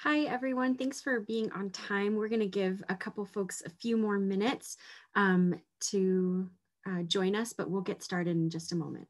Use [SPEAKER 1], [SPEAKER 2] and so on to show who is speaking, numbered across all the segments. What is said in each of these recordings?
[SPEAKER 1] Hi, everyone. Thanks for being on time. We're going to give a couple folks a few more minutes to join us, but we'll get started in just a moment.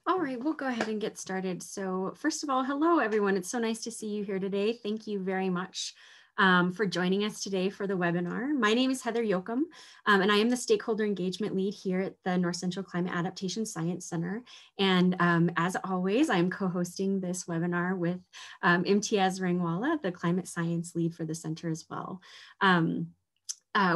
[SPEAKER 1] All right, we'll go ahead and get started. So first of all, hello, everyone. It's so nice to see you here today. Thank you very much for joining us today for the webinar. My name is Heather Yoakum, and I am the Stakeholder Engagement Lead here at the North Central Climate Adaptation Science Center. And as always, I'm co-hosting this webinar with Imtiaz Rangwala, the Climate Science Lead for the center as well.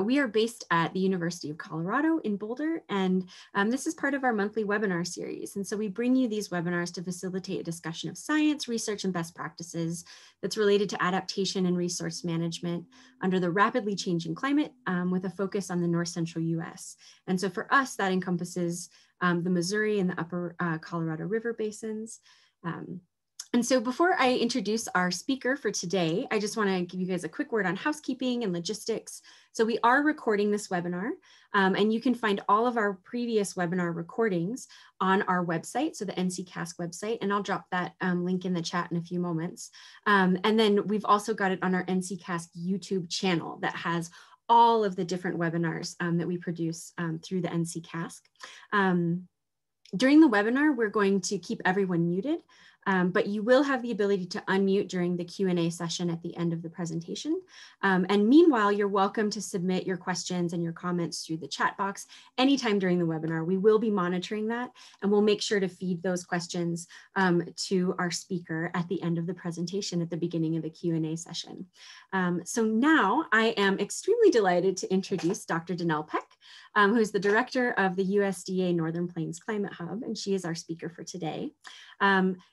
[SPEAKER 1] We are based at the University of Colorado in Boulder, and this is part of our monthly webinar series. And so we bring you these webinars to facilitate a discussion of science, research, and best practices that's related to adaptation and resource management under the rapidly changing climate with a focus on the North Central US. And so for us, that encompasses the Missouri and the upper Colorado River basins. And so before I introduce our speaker for today, I just want to give you guys a quick word on housekeeping and logistics. So we are recording this webinar, and you can find all of our previous webinar recordings on our website, so the CASC website, and I'll drop that link in the chat in a few moments. And then we've also got it on our CASC YouTube channel that has all of the different webinars that we produce through the CASC. During the webinar, we're going to keep everyone muted. But you will have the ability to unmute during the Q&A session at the end of the presentation. And meanwhile, you're welcome to submit your questions and your comments through the chat box anytime during the webinar. We will be monitoring that, and we'll make sure to feed those questions to our speaker at the end of the presentation at the beginning of the Q&A session. So now I am extremely delighted to introduce Dr. Dannele Peck, who's the director of the USDA Northern Plains Climate Hub, and she is our speaker for today.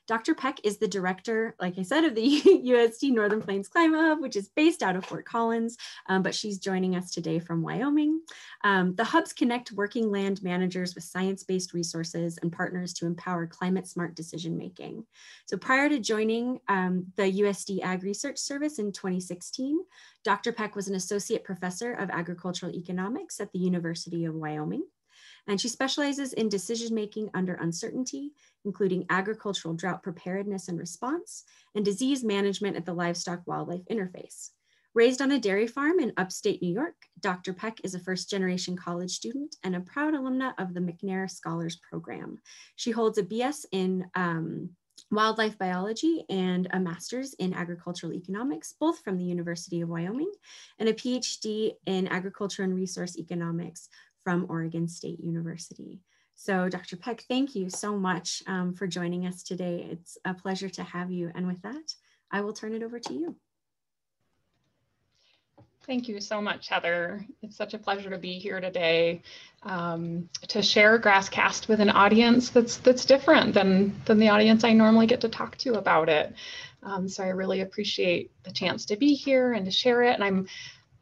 [SPEAKER 1] Dr. Peck is the director, like I said, of the USD Northern Plains Climate Hub, which is based out of Fort Collins, but she's joining us today from Wyoming. The hubs connect working land managers with science-based resources and partners to empower climate-smart decision-making. So prior to joining the USD Ag Research Service in 2016, Dr. Peck was an associate professor of agricultural economics at the University of Wyoming. And she specializes in decision-making under uncertainty, including agricultural drought preparedness and response, and disease management at the livestock-wildlife interface. Raised on a dairy farm in upstate New York, Dr. Peck is a first-generation college student and a proud alumna of the McNair Scholars Program. She holds a BS in wildlife biology and a master's in agricultural economics, both from the University of Wyoming, and a PhD in agriculture and resource economics from Oregon State University. So Dr. Peck, thank you so much for joining us today. It's a pleasure to have you. And with that, I will turn it over to you.
[SPEAKER 2] Thank you so much, Heather. It's such a pleasure to be here today to share Grasscast with an audience that's different than the audience I normally get to talk to about it. So I really appreciate the chance to be here and to share it. And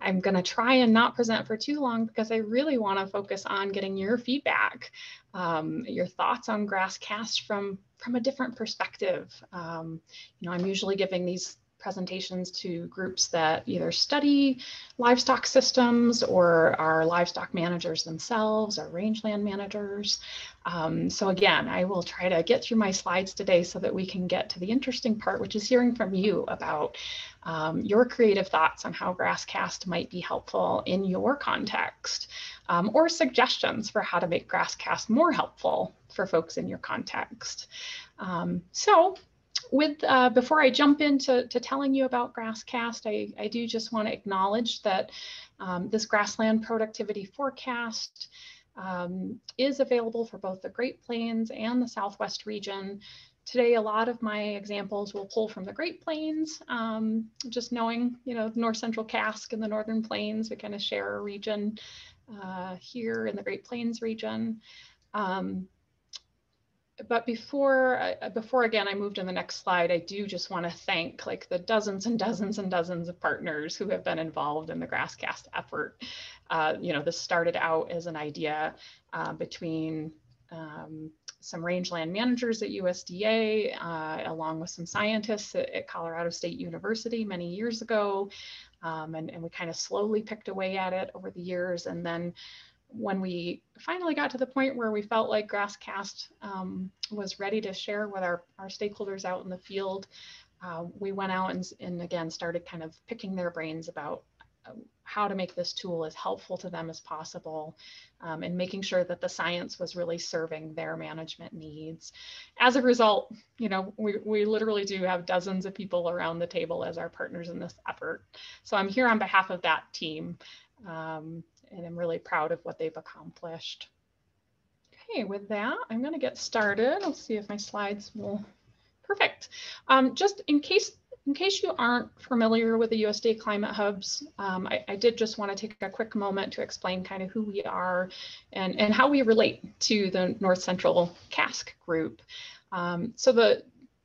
[SPEAKER 2] I'm going to try and not present for too long because I really want to focus on getting your feedback, your thoughts on Grasscast from a different perspective. You know, I'm usually giving these presentations to groups that either study livestock systems or are livestock managers themselves or rangeland managers. So again, I will try to get through my slides today so that we can get to the interesting part, which is hearing from you about your creative thoughts on how Grasscast might be helpful in your context, or suggestions for how to make Grasscast more helpful for folks in your context. Before I jump into telling you about Grasscast, I do just want to acknowledge that this Grassland Productivity Forecast is available for both the Great Plains and the Southwest region. Today, a lot of my examples will pull from the Great Plains, just knowing, you know, North Central CASC and the Northern Plains, we kind of share a region here in the Great Plains region. But before again, I move to the next slide, I do just want to thank like the dozens and dozens and dozens of partners who have been involved in the Grasscast effort. This started out as an idea between some rangeland managers at USDA, along with some scientists at Colorado State University many years ago. And we kind of slowly picked away at it over the years. And then when we finally got to the point where we felt like Grasscast was ready to share with our stakeholders out in the field, we went out and again started kind of picking their brains about how to make this tool as helpful to them as possible, and making sure that the science was really serving their management needs. As a result, we literally do have dozens of people around the table as our partners in this effort. So I'm here on behalf of that team. And I'm really proud of what they've accomplished. Okay, with that, I'm going to get started. I'll see if my slides will. Perfect. Just in case you aren't familiar with the USDA Climate Hubs, I did just want to take a quick moment to explain kind of who we are and how we relate to the North Central CASC group. So the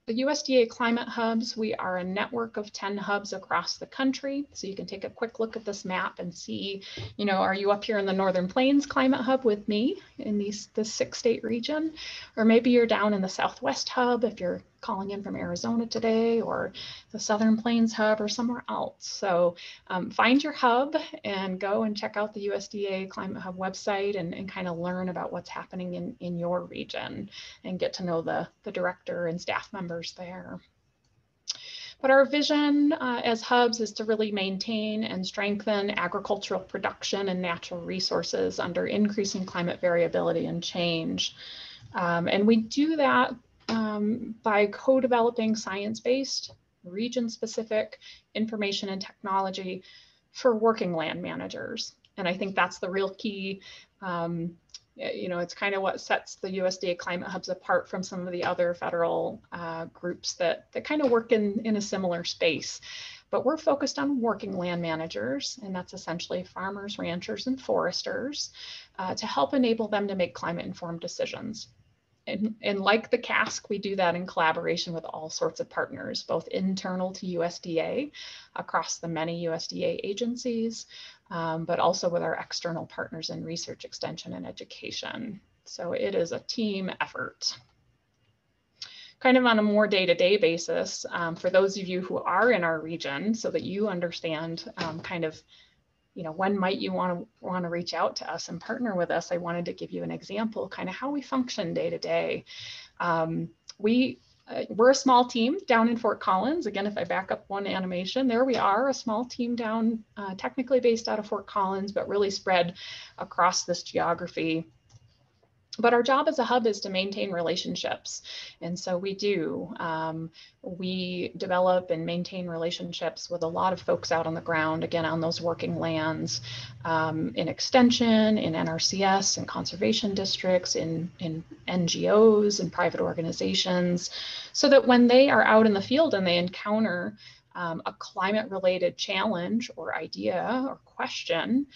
[SPEAKER 2] USDA Climate Hubs, we are a network of 10 hubs across the country. So you can take a quick look at this map and see, are you up here in the Northern Plains Climate Hub with me in this 6-state region? Or maybe you're down in the Southwest Hub if you're calling in from Arizona today, or the Southern Plains Hub or somewhere else. So find your hub and go and check out the USDA Climate Hub website and kind of learn about what's happening in your region and get to know the director and staff members there. But our vision as hubs is to really maintain and strengthen agricultural production and natural resources under increasing climate variability and change. And we do that by co-developing science-based, region-specific information and technology for working land managers. And I think that's the real key. It's kind of what sets the USDA Climate Hubs apart from some of the other federal groups that kind of work in a similar space. But we're focused on working land managers, and that's essentially farmers, ranchers, and foresters, to help enable them to make climate-informed decisions. And like the CASC, we do that in collaboration with all sorts of partners, both internal to USDA across the many USDA agencies, but also with our external partners in research, extension, and education. So it is a team effort. Kind of on a more day-to-day basis, for those of you who are in our region, so that you understand when might you want to reach out to us and partner with us, I wanted to give you an example, kind of how we function day to day. We're a small team down in Fort Collins. Again, if I back up one animation, there we are, a small team down, technically based out of Fort Collins, but really spread across this geography. But our job as a hub is to maintain relationships. And so we do. We develop and maintain relationships with a lot of folks out on the ground, again, on those working lands, in extension, in NRCS, in conservation districts, in NGOs and private organizations, so that when they are out in the field and they encounter a climate-related challenge or idea or question,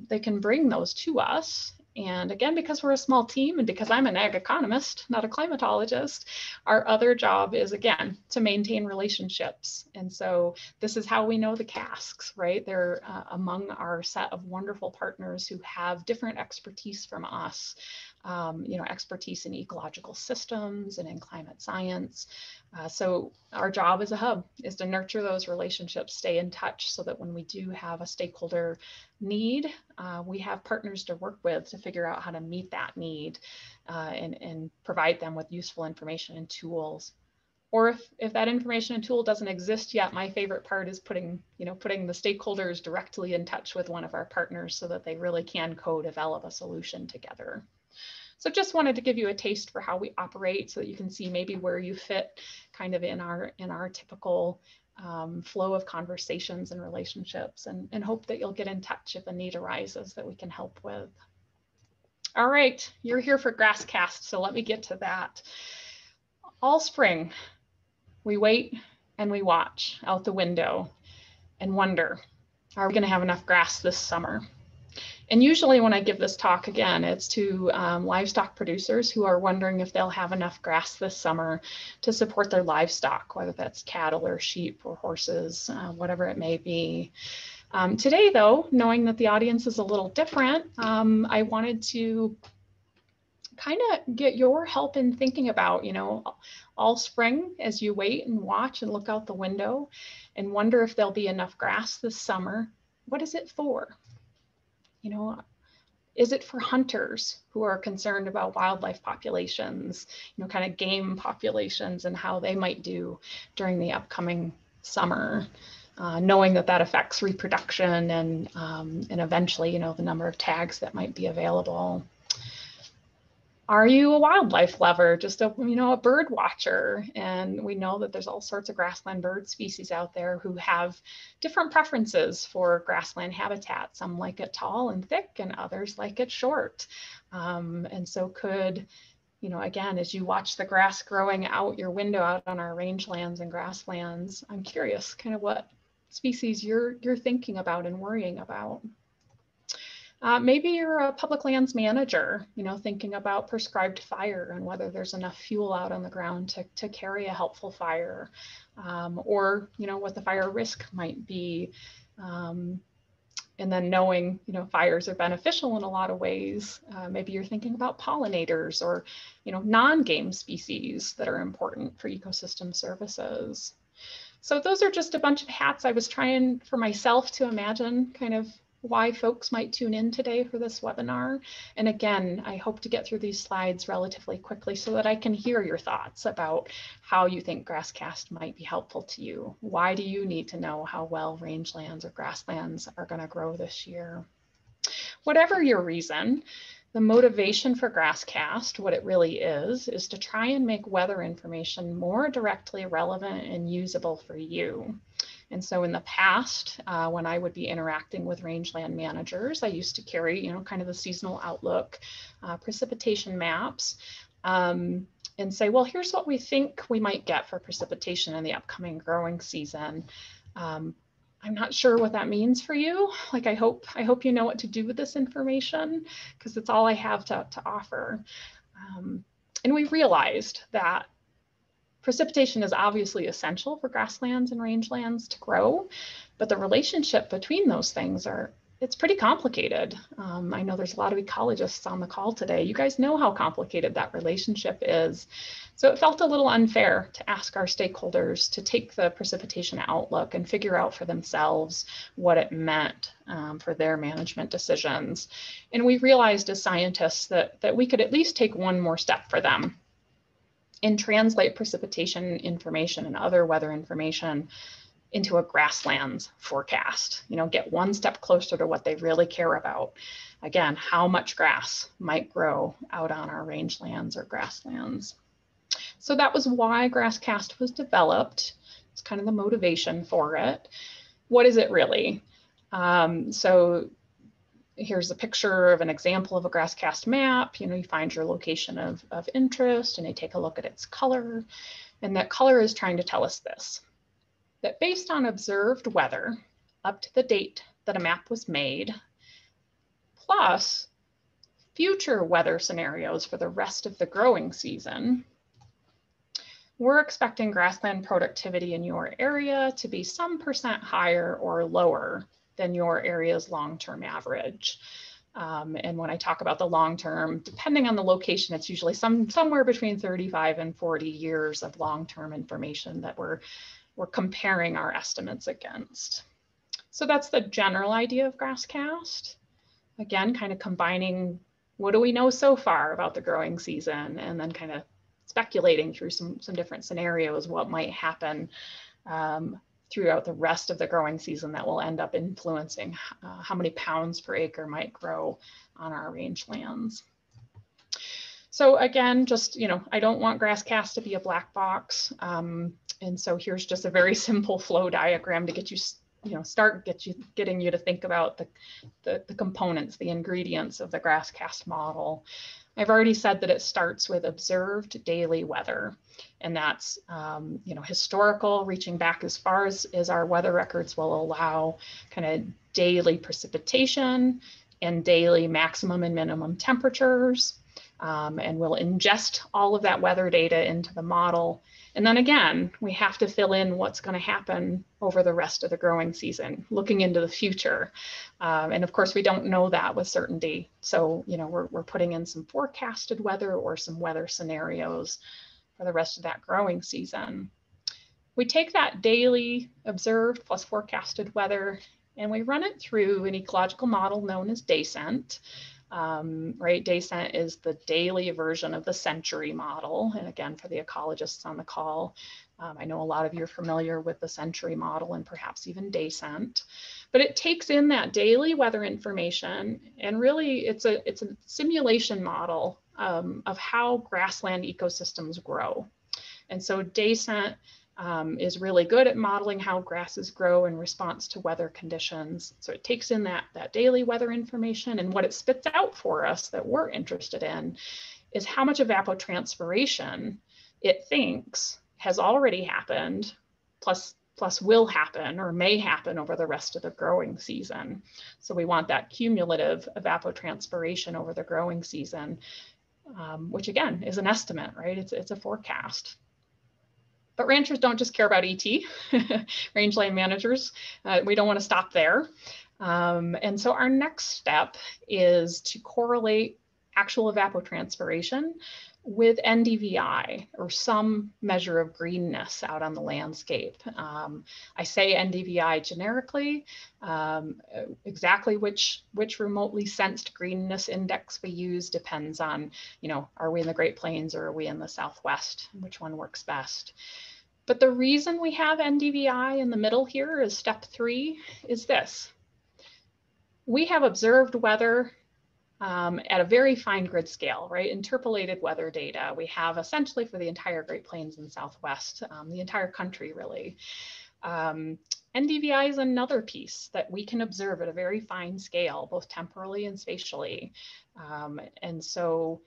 [SPEAKER 2] they can bring those to us. And again, because we're a small team and because I'm an ag economist, not a climatologist, our other job is, again, to maintain relationships. And so this is how we know the CASCs, right? They're among our set of wonderful partners who have different expertise from us, expertise in ecological systems and in climate science. So our job as a hub is to nurture those relationships, stay in touch, so that when we do have a stakeholder need, we have partners to work with to figure out how to meet that need, and provide them with useful information and tools. Or if that information and tool doesn't exist yet, my favorite part is putting the stakeholders directly in touch with one of our partners so that they really can co-develop a solution together. So just wanted to give you a taste for how we operate so that you can see maybe where you fit kind of in our typical flow of conversations and relationships, and hope that you'll get in touch if a need arises that we can help with. All right, you're here for Grasscast, so let me get to that. All spring, we wait and we watch out the window and wonder, are we going to have enough grass this summer? And usually when I give this talk, again, it's to livestock producers who are wondering if they'll have enough grass this summer to support their livestock, whether that's cattle or sheep or horses, whatever it may be. Today, though, knowing that the audience is a little different, I wanted to kind of get your help in thinking about, all spring as you wait and watch and look out the window and wonder if there'll be enough grass this summer. What is it for? Is it for hunters who are concerned about wildlife populations, kind of game populations and how they might do during the upcoming summer, knowing that that affects reproduction and eventually, the number of tags that might be available? Are you a wildlife lover, just a bird watcher? And we know that there's all sorts of grassland bird species out there who have different preferences for grassland habitat. Some like it tall and thick and others like it short. And so could, again, as you watch the grass growing out your window out on our rangelands and grasslands, I'm curious kind of what species you're thinking about and worrying about. Maybe you're a public lands manager, thinking about prescribed fire and whether there's enough fuel out on the ground to carry a helpful fire, or, what the fire risk might be. And then knowing, fires are beneficial in a lot of ways. Maybe you're thinking about pollinators or, non-game species that are important for ecosystem services. So those are just a bunch of hats I was trying for myself to imagine kind of why folks might tune in today for this webinar. And again, I hope to get through these slides relatively quickly so that I can hear your thoughts about how you think Grasscast might be helpful to you. Why do you need to know how well rangelands or grasslands are going to grow this year? Whatever your reason, the motivation for Grasscast, what it really is to try and make weather information more directly relevant and usable for you. And so in the past, when I would be interacting with rangeland managers, I used to carry, kind of the seasonal outlook, precipitation maps, and say, well, here's what we think we might get for precipitation in the upcoming growing season. I'm not sure what that means for you. Like, I hope you know what to do with this information, because it's all I have to offer. And we realized that precipitation is obviously essential for grasslands and rangelands to grow, but the relationship between those things it's pretty complicated. I know there's a lot of ecologists on the call today. You guys know how complicated that relationship is. So it felt a little unfair to ask our stakeholders to take the precipitation outlook and figure out for themselves what it meant for their management decisions. And we realized as scientists that we could at least take one more step for them and translate precipitation information and other weather information into a grasslands forecast, get one step closer to what they really care about. Again, how much grass might grow out on our rangelands or grasslands. So that was why Grasscast was developed. It's kind of the motivation for it. What is it really? So here's a picture of an example of a Grasscast map. You find your location of interest and you take a look at its color. And that color is trying to tell us this, that based on observed weather up to the date that a map was made, plus future weather scenarios for the rest of the growing season, we're expecting grassland productivity in your area to be some percent higher or lower than your area's long-term average. And when I talk about the long-term, depending on the location, it's usually somewhere between 35 and 40 years of long-term information that we're comparing our estimates against. So that's the general idea of Grasscast. Again, kind of combining what do we know so far about the growing season, and then kind of speculating through some different scenarios what might happen throughout the rest of the growing season that will end up influencing how many pounds per acre might grow on our rangelands. So again, just, I don't want Grasscast to be a black box. And so here's just a very simple flow diagram to get you, getting you to think about the components, the ingredients of the Grasscast model. I've already said that it starts with observed daily weather, and that's historical, reaching back as far as our weather records will allow, kind of daily precipitation, and daily maximum and minimum temperatures. And we'll ingest all of that weather data into the model. And then again, we have to fill in what's going to happen over the rest of the growing season, looking into the future. And of course, we don't know that with certainty. So, you know, we're putting in some forecasted weather or some weather scenarios for the rest of that growing season. We take that daily observed plus forecasted weather and we run it through an ecological model known as DayCent. Right, DayCent is the daily version of the century model. And again, for the ecologists on the call, I know a lot of you are familiar with the century model and perhaps even DayCent, but it takes in that daily weather information and really it's a simulation model of how grassland ecosystems grow. And so DayCent is really good at modeling how grasses grow in response to weather conditions. So it takes in that daily weather information, and what it spits out for us that we're interested in is how much evapotranspiration it thinks has already happened, plus will happen or may happen over the rest of the growing season. So we want that cumulative evapotranspiration over the growing season, which again is an estimate, right? It's a forecast. But ranchers don't just care about ET, rangeland managers. We don't want to stop there. And so our next step is to correlate actual evapotranspiration with NDVI, or some measure of greenness out on the landscape. I say NDVI generically. Exactly which remotely sensed greenness index we use depends on, you know, are we in the Great Plains or are we in the Southwest? Which one works best? But the reason we have NDVI in the middle here is step 3 is this. We have observed weather at a very fine grid scale, right? Interpolated weather data we have essentially for the entire Great Plains and Southwest, the entire country really. NDVI is another piece that we can observe at a very fine scale, both temporally and spatially. And so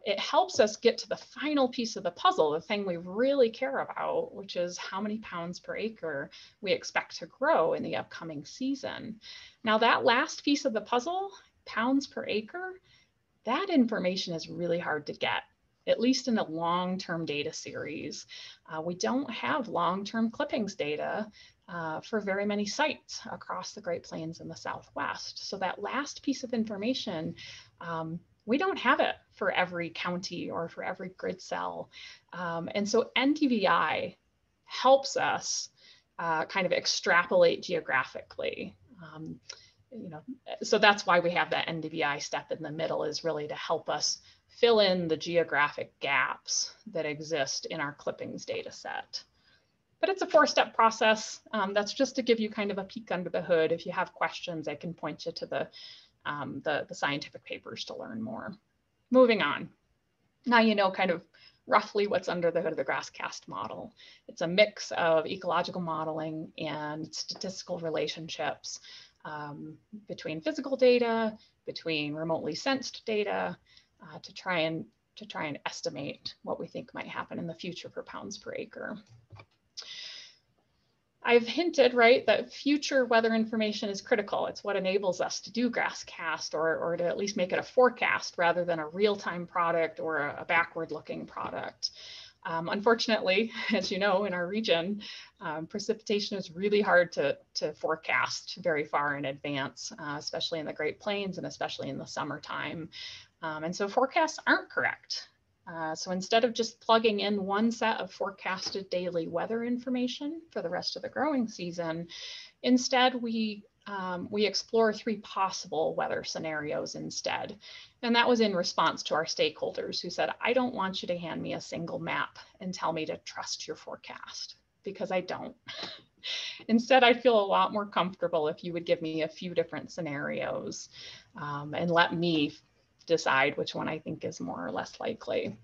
[SPEAKER 2] it helps us get to the final piece of the puzzle, the thing we really care about, which is how many pounds per acre we expect to grow in the upcoming season. Now that last piece of the puzzle, pounds per acre, that information is really hard to get, at least in a long-term data series. We don't have long-term clippings data for very many sites across the Great Plains and the Southwest. So that last piece of information, we don't have it for every county or for every grid cell. And so NDVI helps us kind of extrapolate geographically. You know, so that's why we have that NDVI step in the middle, is really to help us fill in the geographic gaps that exist in our clippings data set. But it's a 4-step process. That's just to give you kind of a peek under the hood. If you have questions, I can point you to the scientific papers to learn more. Moving on. Now you know kind of roughly what's under the hood of the Grasscast model. It's a mix of ecological modeling and statistical relationships between physical data, between remotely sensed data, to try and estimate what we think might happen in the future for pounds per acre. I've hinted, right, that future weather information is critical. It's what enables us to do Grasscast, or to at least make it a forecast rather than a real-time product or a backward-looking product. Unfortunately, as you know, in our region, precipitation is really hard to forecast very far in advance, especially in the Great Plains and especially in the summertime. And so forecasts aren't correct. So instead of just plugging in one set of forecasted daily weather information for the rest of the growing season, instead we explore 3 possible weather scenarios instead. And that was in response to our stakeholders who said, I don't want you to hand me a single map and tell me to trust your forecast, because I don't. Instead, I feel a lot more comfortable if you would give me a few different scenarios and let me decide which one I think is more or less likely.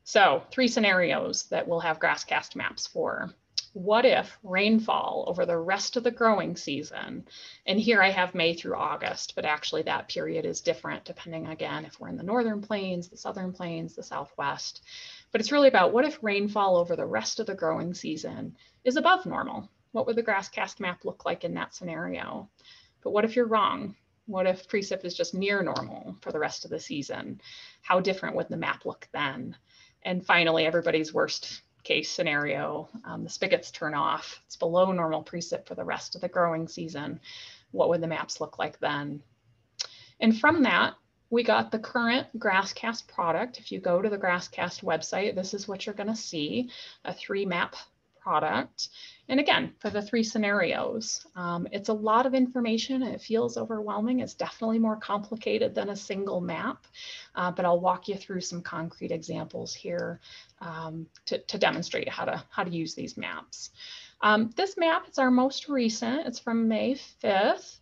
[SPEAKER 2] So 3 scenarios that we'll have Grasscast maps for. What if rainfall over the rest of the growing season, and here I have May through August, but actually that period is different depending, again, if we're in the northern plains, the southern plains, the Southwest. But it's really about what if rainfall over the rest of the growing season is above normal? What would the Grasscast map look like in that scenario? But what if you're wrong? What if precip is just near normal for the rest of the season? How different would the map look then? And finally, everybody's worst case scenario, the spigots turn off. It's below normal precip for the rest of the growing season. What would the maps look like then? And from that, we got the current Grasscast product. If you go to the Grasscast website, this is what you're going to see, a 3-map product. And again, for the 3 scenarios, it's a lot of information. It feels overwhelming. It's definitely more complicated than a single map, but I'll walk you through some concrete examples here to demonstrate how to use these maps. This map is our most recent. It's from May 5th.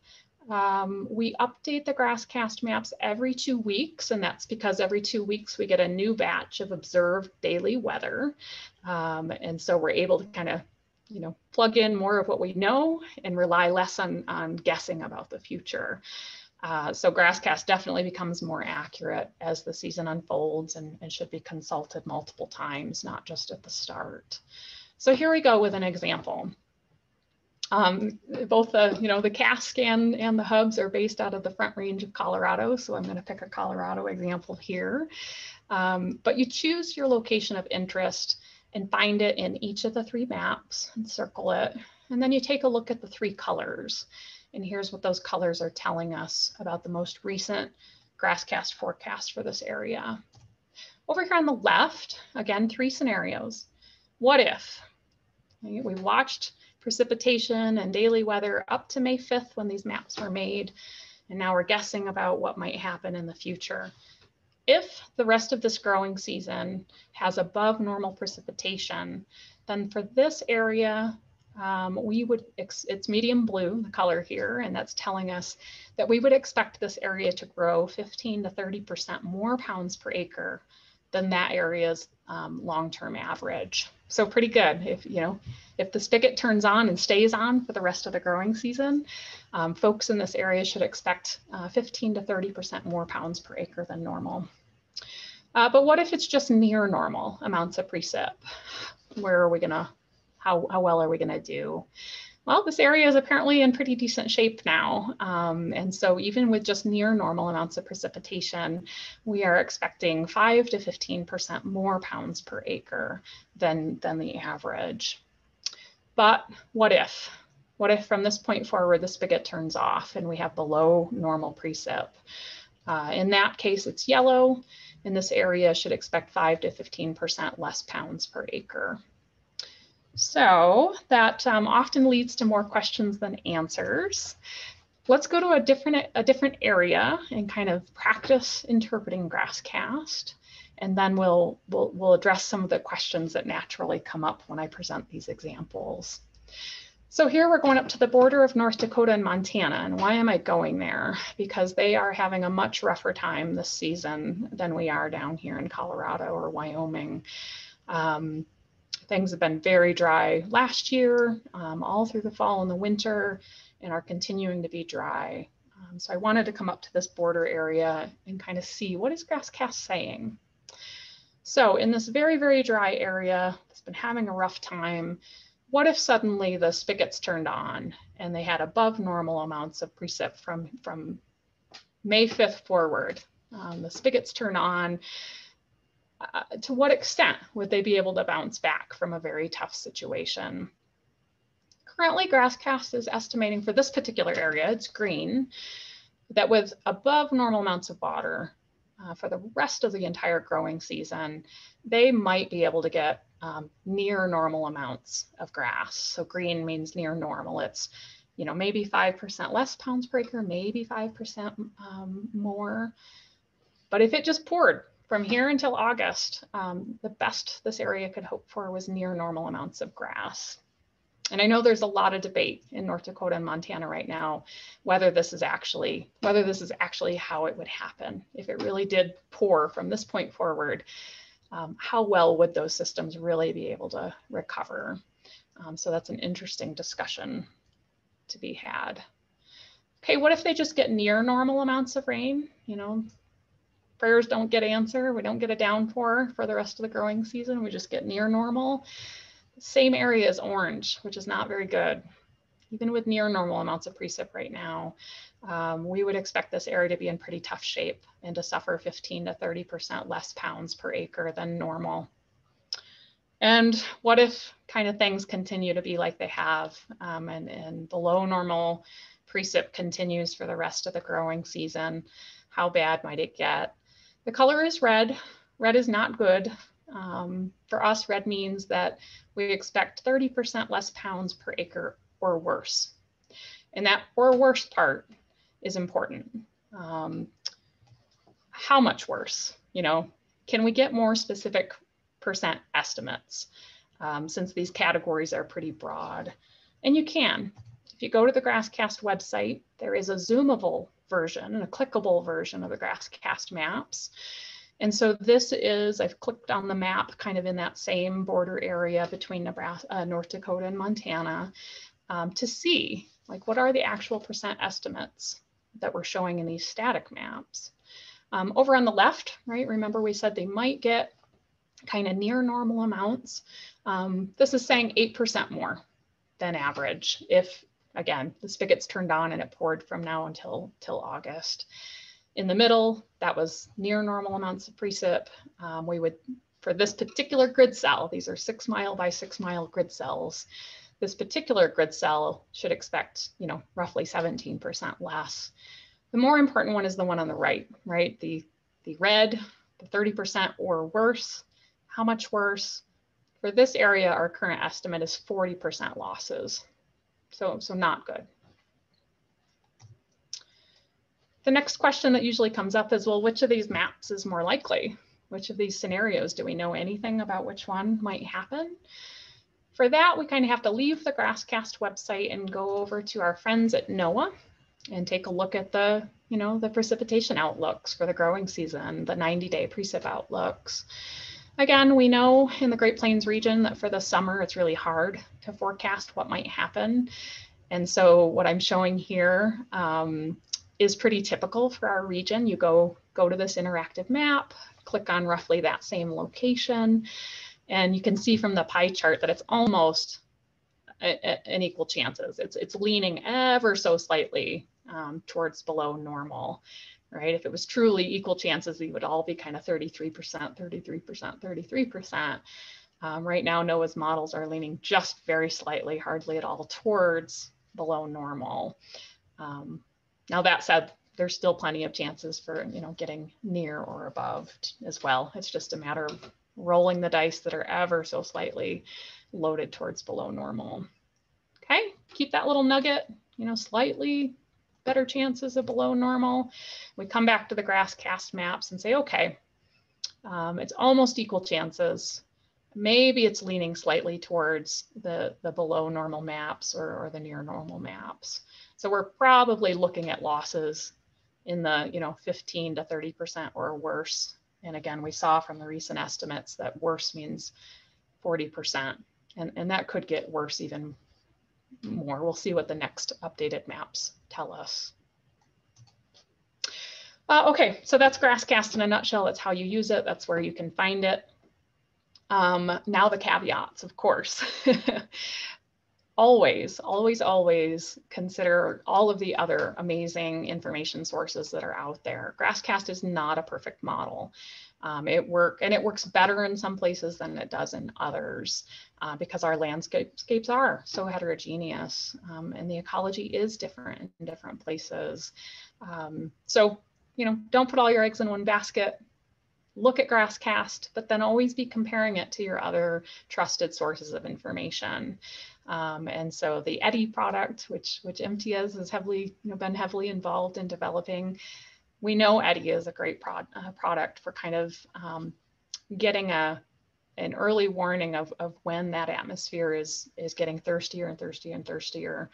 [SPEAKER 2] We update the Grasscast maps every 2 weeks, and that's because every 2 weeks we get a new batch of observed daily weather. And so we're able to kind of, plug in more of what we know and rely less on guessing about the future. So Grasscast definitely becomes more accurate as the season unfolds and should be consulted multiple times, not just at the start. So here we go with an example. Both the CASC and the hubs are based out of the Front Range of Colorado. So I'm going to pick a Colorado example here. But you choose your location of interest and find it in each of the 3 maps and circle it. And then you take a look at the 3 colors. And here's what those colors are telling us about the most recent Grasscast forecast for this area. Over here on the left, again, 3 scenarios. What if? We watched precipitation and daily weather up to May 5th when these maps were made. And now we're guessing about what might happen in the future. If the rest of this growing season has above normal precipitation, then for this area, it's medium blue, the color here, and that's telling us that we would expect this area to grow 15 to 30% more pounds per acre than that area's long-term average. So pretty good. If the spigot turns on and stays on for the rest of the growing season, folks in this area should expect 15 to 30% more pounds per acre than normal. But what if it's just near normal amounts of precip? How well are we gonna do? Well, this area is apparently in pretty decent shape now. And so even with just near normal amounts of precipitation, we are expecting 5 to 15% more pounds per acre than the average. But what if? What if from this point forward, the spigot turns off and we have below normal precip? In that case, it's yellow, and this area should expect 5 to 15% less pounds per acre. So that often leads to more questions than answers. Let's go to a different area and kind of practice interpreting Grasscast, and then we'll address some of the questions that naturally come up when I present these examples. So here we're going up to the border of North Dakota and Montana. And why am I going there? Because they are having a much rougher time this season than we are down here in Colorado or Wyoming. Things have been very dry last year, all through the fall and the winter, and are continuing to be dry. So I wanted to come up to this border area and kind of see, what is Grasscast saying? So in this very, very dry area that's been having a rough time, what if suddenly the spigots turned on and they had above normal amounts of precip from May 5th forward? The spigots turn on. To what extent would they be able to bounce back from a very tough situation? Currently, Grasscast is estimating for this particular area, it's green, that with above normal amounts of water for the rest of the entire growing season, they might be able to get near normal amounts of grass. So green means near normal. It's, maybe 5% less pounds per acre, maybe 5% more. But if it just poured from here until August, the best this area could hope for was near normal amounts of grass. And I know there's a lot of debate in North Dakota and Montana right now whether this is actually how it would happen. If it really did pour from this point forward, how well would those systems really be able to recover? So that's an interesting discussion to be had. Okay, what if they just get near normal amounts of rain? Prayers don't get answered. We don't get a downpour for the rest of the growing season. We just get near normal. Same area is orange, which is not very good. Even with near normal amounts of precip right now, we would expect this area to be in pretty tough shape and to suffer 15 to 30% less pounds per acre than normal. And what if kind of things continue to be like they have, and below normal precip continues for the rest of the growing season? How bad might it get? The color is red. Red is not good. For us, red means that we expect 30% less pounds per acre or worse. And that or worse part is important. How much worse? You know, can we get more specific percent estimates, since these categories are pretty broad? And you can. If you go to the Grasscast website, there is a zoomable version and a clickable version of the Grasscast maps. And so this is, I've clicked on the map kind of in that same border area between Nebraska, North Dakota and Montana, to see like what are the actual percent estimates that we're showing in these static maps. Over on the left, right, remember we said they might get kind of near normal amounts. This is saying 8% more than average if, again, the spigot's turned on and it poured from now until August. In the middle, that was near normal amounts of precip. We would, for this particular grid cell, these are 6 mile by 6 mile grid cells. This particular grid cell should expect, you know, roughly 17% less. The more important one is the one on the right, right? The red, the 30% or worse. How much worse? For this area, our current estimate is 40% losses. So not good. The next question that usually comes up is, well, which of these maps is more likely? Which of these scenarios, do we know anything about which one might happen? For that, we kind of have to leave the Grasscast website and go over to our friends at NOAA and take a look at the, you know, the precipitation outlooks for the growing season, the 90-day precip outlooks. Again, we know in the Great Plains region that for the summer, it's really hard to forecast what might happen. And so what I'm showing here is pretty typical for our region. You go to this interactive map, click on roughly that same location, and you can see from the pie chart that it's almost an equal chances. It's leaning ever so slightly towards below normal, right? If it was truly equal chances, we would all be kind of 33%, 33%, 33%. Right now, NOAA's models are leaning just very slightly, hardly at all, towards below normal. Now that said, there's still plenty of chances for, you know, getting near or above as well. It's just a matter of rolling the dice that are ever so slightly loaded towards below normal. Okay, keep that little nugget, you know, slightly better chances of below normal. We come back to the Grasscast maps and say, okay, it's almost equal chances. Maybe it's leaning slightly towards the below normal maps or the near normal maps. So we're probably looking at losses in the, you know, 15 to 30% or worse. And again, we saw from the recent estimates that worse means 40%. And that could get worse even more. We'll see what the next updated maps tell us. Okay, so that's Grasscast in a nutshell. That's how you use it. That's where you can find it. Now the caveats, of course. Always, always, always consider all of the other amazing information sources that are out there. Grasscast is not a perfect model. It works better in some places than it does in others because our landscapes are so heterogeneous and the ecology is different in different places. So, you know, don't put all your eggs in one basket. Look at Grasscast, but then always be comparing it to your other trusted sources of information. And so the Eddy product, which MTS has heavily, you know, been heavily involved in developing, we know Eddy is a great product for kind of getting an early warning of when that atmosphere is getting thirstier and thirstier and thirstier.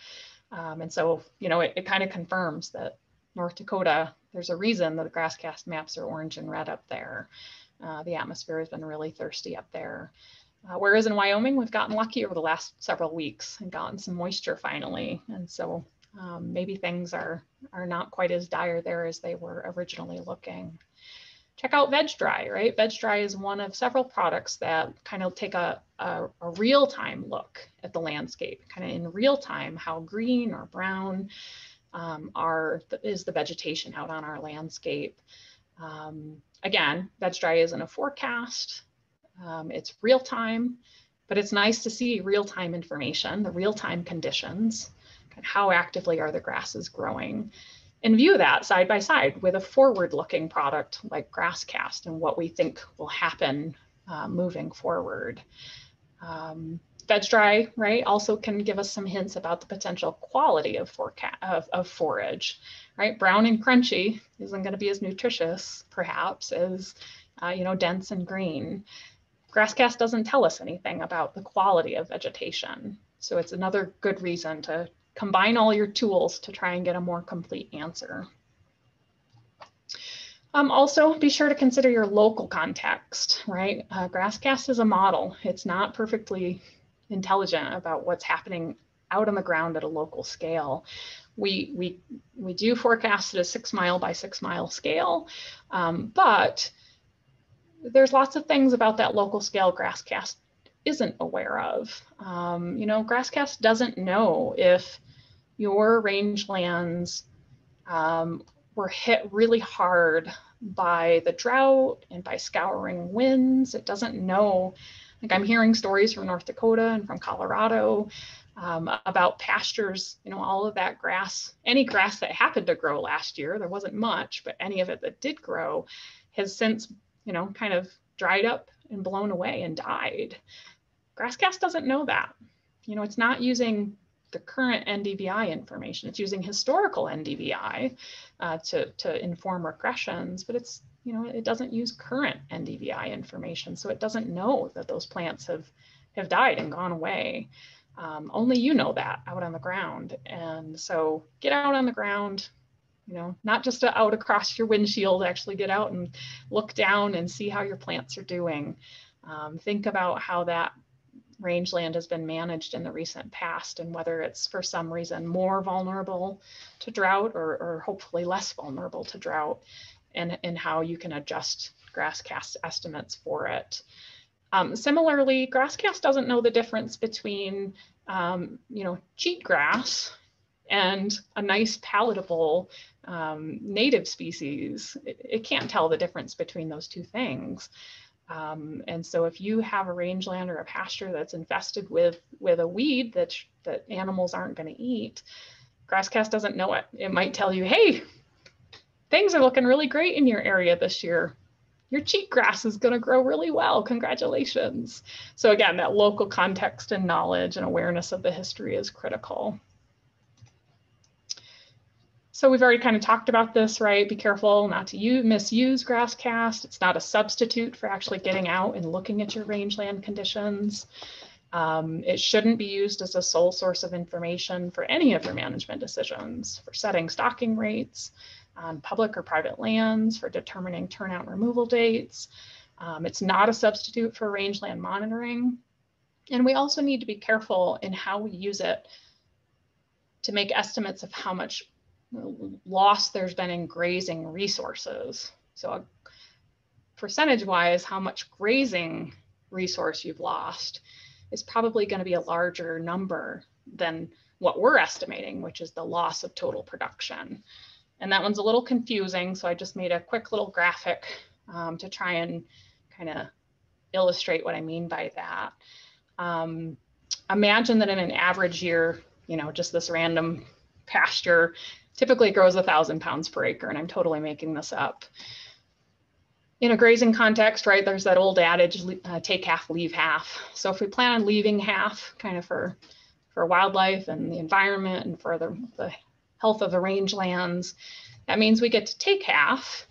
[SPEAKER 2] And so, you know, it kind of confirms that North Dakota, there's a reason that the Grasscast maps are orange and red up there. The atmosphere has been really thirsty up there. Whereas in Wyoming, we've gotten lucky over the last several weeks and gotten some moisture finally. And so maybe things are not quite as dire there as they were originally looking. Check out VegDry, right? VegDry is one of several products that kind of take a real-time look at the landscape, kind of in real time, how green or brown is the vegetation out on our landscape. Again, VegDry isn't a forecast. It's real time, but it's nice to see real-time information, the real-time conditions, how actively are the grasses growing, and view that side by side with a forward-looking product like Grasscast and what we think will happen moving forward. VegDry, right, also can give us some hints about the potential quality of forage, right? Brown and crunchy isn't going to be as nutritious, perhaps, as dense and green. Grasscast doesn't tell us anything about the quality of vegetation, so it's another good reason to combine all your tools to try and get a more complete answer. Also, be sure to consider your local context, right? Grasscast is a model. It's not perfectly intelligent about what's happening out on the ground at a local scale. We do forecast at a 6 mile by 6 mile scale, but there's lots of things about that local scale Grasscast isn't aware of. Grasscast doesn't know if your rangelands were hit really hard by the drought and by scouring winds. It doesn't know, like I'm hearing stories from North Dakota and from Colorado about pastures, all of that grass, any grass that happened to grow last year, there wasn't much, but any of it that did grow has since, kind of dried up and blown away and died. Grasscast doesn't know that. It's not using the current NDVI information. It's using historical NDVI to inform regressions, but it's, it doesn't use current NDVI information. So it doesn't know that those plants have died and gone away. Only you know that out on the ground. And so get out on the ground, not just out across your windshield, actually get out and look down and see how your plants are doing. Think about how that rangeland has been managed in the recent past and whether it's for some reason more vulnerable to drought or hopefully less vulnerable to drought, and how you can adjust Grasscast estimates for it. Similarly, Grasscast doesn't know the difference between cheatgrass and a nice palatable native species. It can't tell the difference between those two things. And so if you have a rangeland or a pasture that's infested with a weed that animals aren't going to eat, Grasscast doesn't know it. It might tell you, hey, things are looking really great in your area this year. Your cheatgrass is going to grow really well. Congratulations. So again, that local context and knowledge and awareness of the history is critical. So we've already kind of talked about this, right? Be careful not to misuse Grasscast. It's not a substitute for actually getting out and looking at your rangeland conditions. It shouldn't be used as a sole source of information for any of your management decisions, for setting stocking rates on public or private lands, for determining turnout removal dates. It's not a substitute for rangeland monitoring. And we also need to be careful in how we use it to make estimates of how much loss there's been in grazing resources. So percentage-wise, how much grazing resource you've lost is probably going to be a larger number than what we're estimating, which is the loss of total production. And that one's a little confusing, so I just made a quick little graphic to try and kind of illustrate what I mean by that. Imagine that in an average year, just this random pasture typically grows 1,000 pounds per acre, and I'm totally making this up. In a grazing context, right, there's that old adage, take half, leave half. So if we plan on leaving half kind of for wildlife and the environment and for the health of the rangelands, that means we get to take half,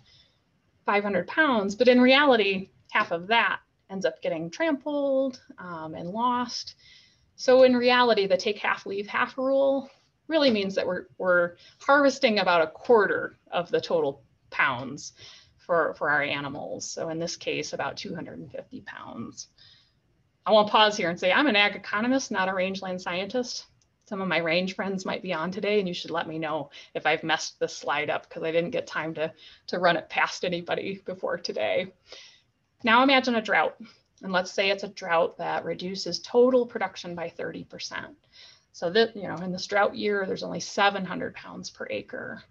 [SPEAKER 2] 500 pounds, but in reality, half of that ends up getting trampled and lost. So in reality, the take half, leave half rule really means that we're harvesting about 1/4 of the total pounds for our animals. So in this case, about 250 pounds. I want to pause here and say I'm an ag economist, not a rangeland scientist. Some of my range friends might be on today, and you should let me know if I've messed this slide up because I didn't get time to run it past anybody before today. Now imagine a drought, and let's say it's a drought that reduces total production by 30%. So that, in this drought year, there's only 700 pounds per acre.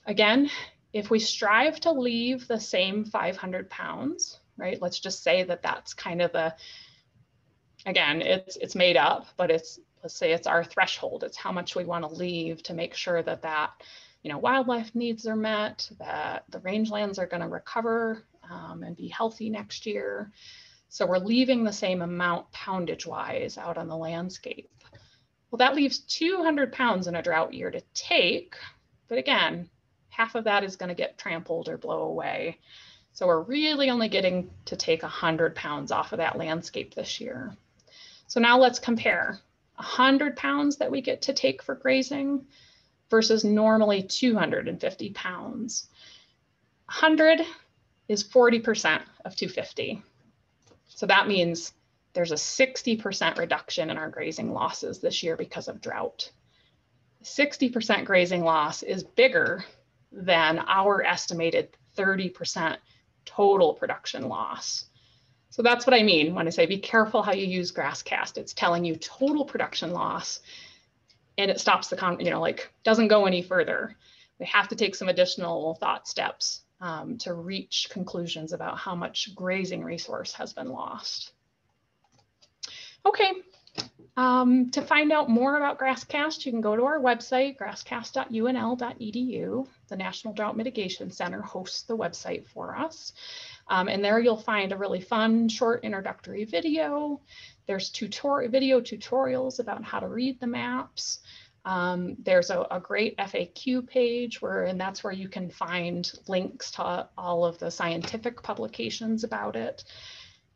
[SPEAKER 2] Again, if we strive to leave the same 500 pounds, right? Let's just say that that's kind of the, again, it's made up, but let's say it's our threshold. It's how much we want to leave to make sure that wildlife needs are met, that the rangelands are going to recover and be healthy next year. So we're leaving the same amount poundage-wise out on the landscape. Well, that leaves 200 pounds in a drought year to take, but again, half of that is going to get trampled or blow away. So we're really only getting to take 100 pounds off of that landscape this year. So now let's compare 100 pounds that we get to take for grazing versus normally 250 pounds. 100 is 40% of 250. So that means there's a 60% reduction in our grazing losses this year because of drought. 60% grazing loss is bigger than our estimated 30% total production loss. So that's what I mean when I say be careful how you use Grasscast. It's telling you total production loss, and it stops the doesn't go any further. We have to take some additional thought steps to reach conclusions about how much grazing resource has been lost. Okay, to find out more about Grasscast, you can go to our website, grasscast.unl.edu. The National Drought Mitigation Center hosts the website for us. And there you'll find a really fun, short introductory video. There's video tutorials about how to read the maps. There's a great FAQ page and that's where you can find links to all of the scientific publications about it.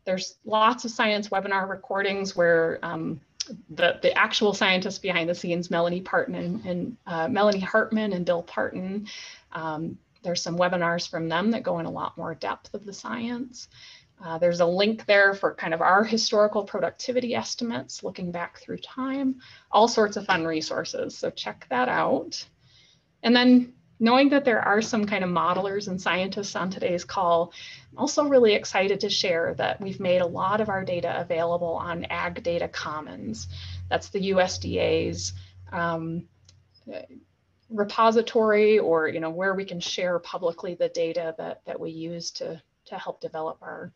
[SPEAKER 2] There's lots of science webinar recordings where the actual scientists behind the scenes, Melanie Hartman and Bill Parton, there's some webinars from them that go in a lot more depth of the science. There's a link there for kind of our historical productivity estimates, looking back through time, all sorts of fun resources. So check that out. And then knowing that there are some kind of modelers and scientists on today's call, I'm also really excited to share that we've made a lot of our data available on Ag Data Commons. That's the USDA's repository, or where we can share publicly the data that we use to help develop our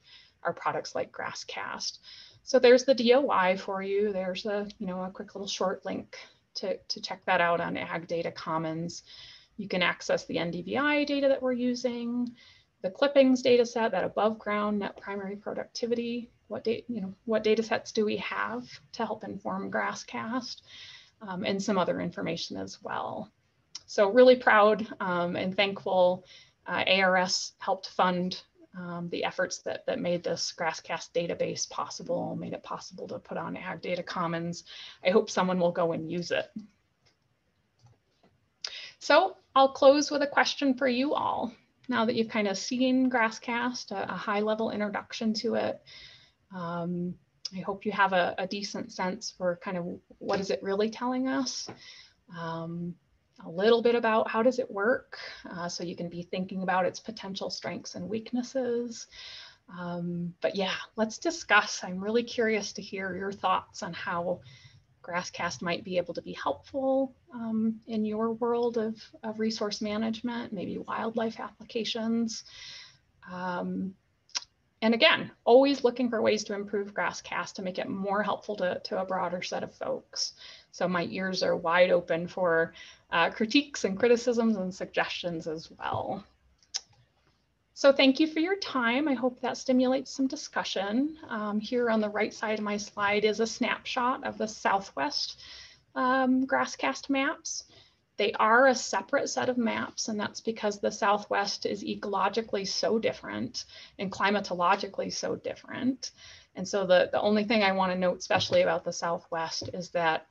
[SPEAKER 2] products like Grasscast. So there's the DOI for you. There's a quick little short link to check that out on Ag Data Commons. You can access the NDVI data that we're using, the clippings data set, that above ground net primary productivity. What data sets do we have to help inform Grasscast, and some other information as well. So really proud and thankful ARS helped fund the efforts that made this Grasscast database possible, made it possible to put on Ag Data Commons. I hope someone will go and use it. So I'll close with a question for you all. Now that you've kind of seen Grasscast, a high-level introduction to it, I hope you have a decent sense for kind of what is it really telling us. A little bit about how does it work, so you can be thinking about its potential strengths and weaknesses. But yeah, let's discuss. I'm really curious to hear your thoughts on how Grasscast might be able to be helpful in your world of resource management, maybe wildlife applications. And again, always looking for ways to improve Grasscast to make it more helpful to a broader set of folks. So my ears are wide open for critiques and criticisms and suggestions as well. So thank you for your time. I hope that stimulates some discussion. Here on the right side of my slide is a snapshot of the Southwest Grasscast maps. They are a separate set of maps, and that's because the Southwest is ecologically so different and climatologically so different. And so the only thing I want to note especially about the Southwest is that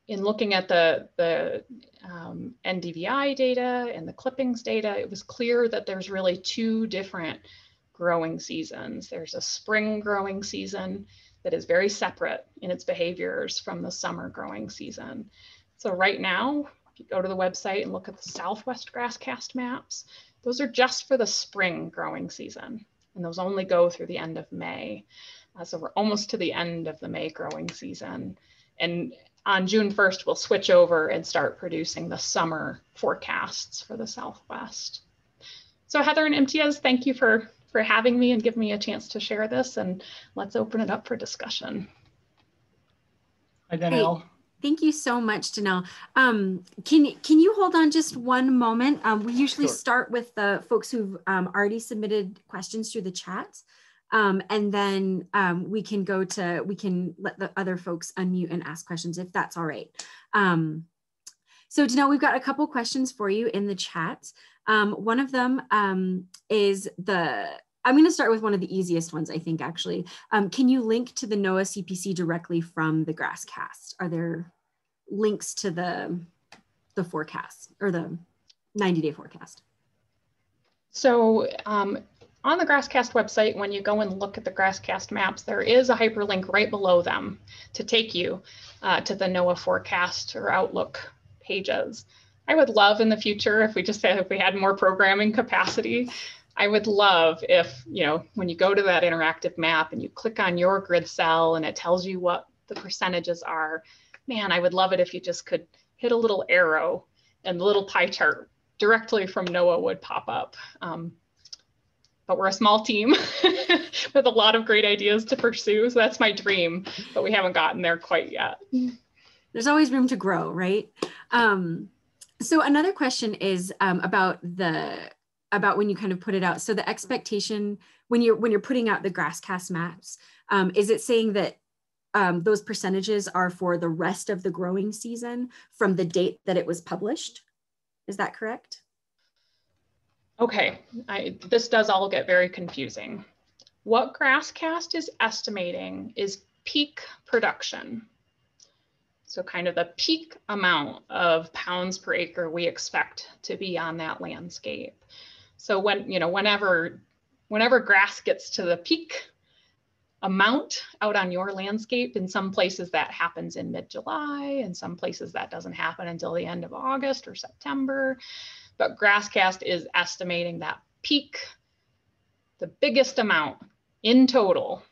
[SPEAKER 2] in looking at the NDVI data and the clippings data, it was clear that there's really two different growing seasons. There's a spring growing season that is very separate in its behaviors from the summer growing season. So right now, if you go to the website and look at the Southwest Grasscast maps, those are just for the spring growing season, and those only go through the end of May. So we're almost to the end of the May growing season. And on June 1st, we'll switch over and start producing the summer forecasts for the Southwest. So Heather and Imtiaz, thank you for having me and giving me a chance to share this, and let's open it up for discussion.
[SPEAKER 3] Hi, Dannele.
[SPEAKER 1] Thank you so much, Dannele. Can you hold on just one moment? We usually start with the folks who've already submitted questions through the chat. And then we can let the other folks unmute and ask questions if that's all right. So Dannele, we've got a couple questions for you in the chat. One of them is I'm going to start with one of the easiest ones, I think, actually. Can you link to the NOAA CPC directly from the Grasscast? Are there links to the forecast or the 90-day forecast?
[SPEAKER 2] So on the Grasscast website, when you go and look at the Grasscast maps, there is a hyperlink right below them to take you to the NOAA forecast or Outlook pages. I would love in the future if we had more programming capacity. I would love if, when you go to that interactive map and you click on your grid cell and it tells you what the percentages are, man, I would love it if you just could hit a little arrow and the little pie chart directly from NOAA would pop up. But we're a small team with a lot of great ideas to pursue. So that's my dream, but we haven't gotten there quite yet.
[SPEAKER 1] There's always room to grow, right? So another question is about when you kind of put it out. So the expectation when you're putting out the Grasscast maps, is it saying that those percentages are for the rest of the growing season from the date that it was published? Is that correct?
[SPEAKER 2] Okay, this does all get very confusing. What Grasscast is estimating is peak production. So kind of the peak amount of pounds per acre we expect to be on that landscape. So whenever grass gets to the peak amount out on your landscape, in some places that happens in mid-July, in some places that doesn't happen until the end of August or September. But Grasscast is estimating that peak, the biggest amount in total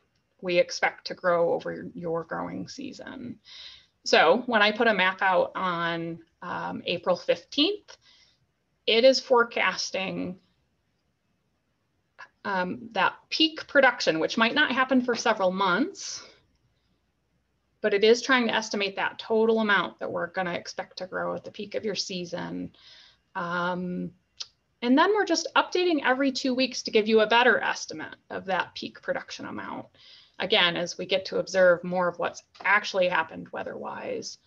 [SPEAKER 2] we expect to grow over your growing season. So when I put a map out on April 15th, it is forecasting that peak production, which might not happen for several months, but it is trying to estimate that total amount that we're going to expect to grow at the peak of your season. And then we're just updating every 2 weeks to give you a better estimate of that peak production amount. Again, as we get to observe more of what's actually happened weather-wise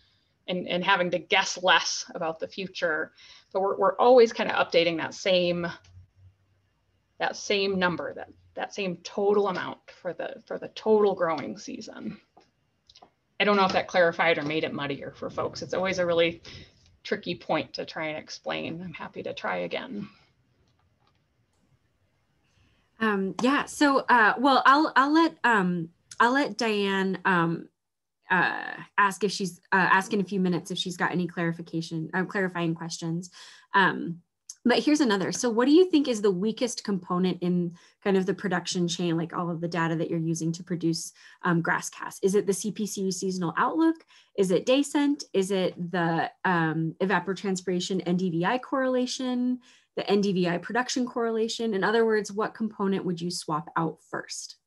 [SPEAKER 2] and having to guess less about the future. But we're always kind of updating that same number, that same total amount for the total growing season. I don't know if that clarified or made it muddier for folks. It's always a really tricky point to try and explain. I'm happy to try again.
[SPEAKER 1] Yeah. So, well, I'll let Diane ask if she's ask in a few minutes if she's got any clarifying questions. But here's another. So what do you think is the weakest component in kind of the production chain, like all of the data that you're using to produce Grasscast? Is it the CPCU seasonal outlook? Is it DayCent? Is it the evapotranspiration NDVI correlation, the NDVI production correlation? In other words, what component would you swap out first?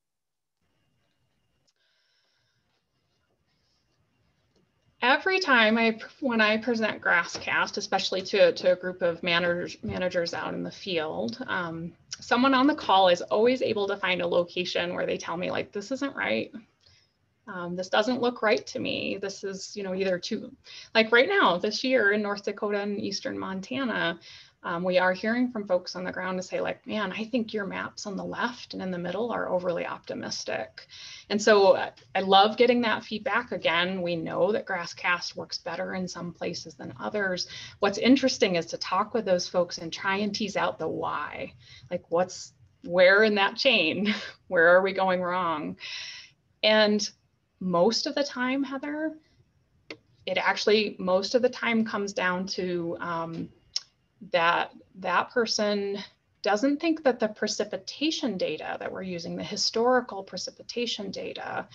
[SPEAKER 2] Every time when I present Grasscast, especially to a group of managers out in the field, someone on the call is always able to find a location where they tell me, like, this isn't right. This doesn't look right to me. This is, either too, like right now, this year in North Dakota and Eastern Montana, we are hearing from folks on the ground to say, like, man, I think your maps on the left and in the middle are overly optimistic. And so I love getting that feedback. Again, we know that Grasscast works better in some places than others. What's interesting is to talk with those folks and try and tease out the why. Like, where in that chain? Where are we going wrong? And most of the time, Heather, most of the time comes down to that person doesn't think that the precipitation data that we're using, the historical precipitation data,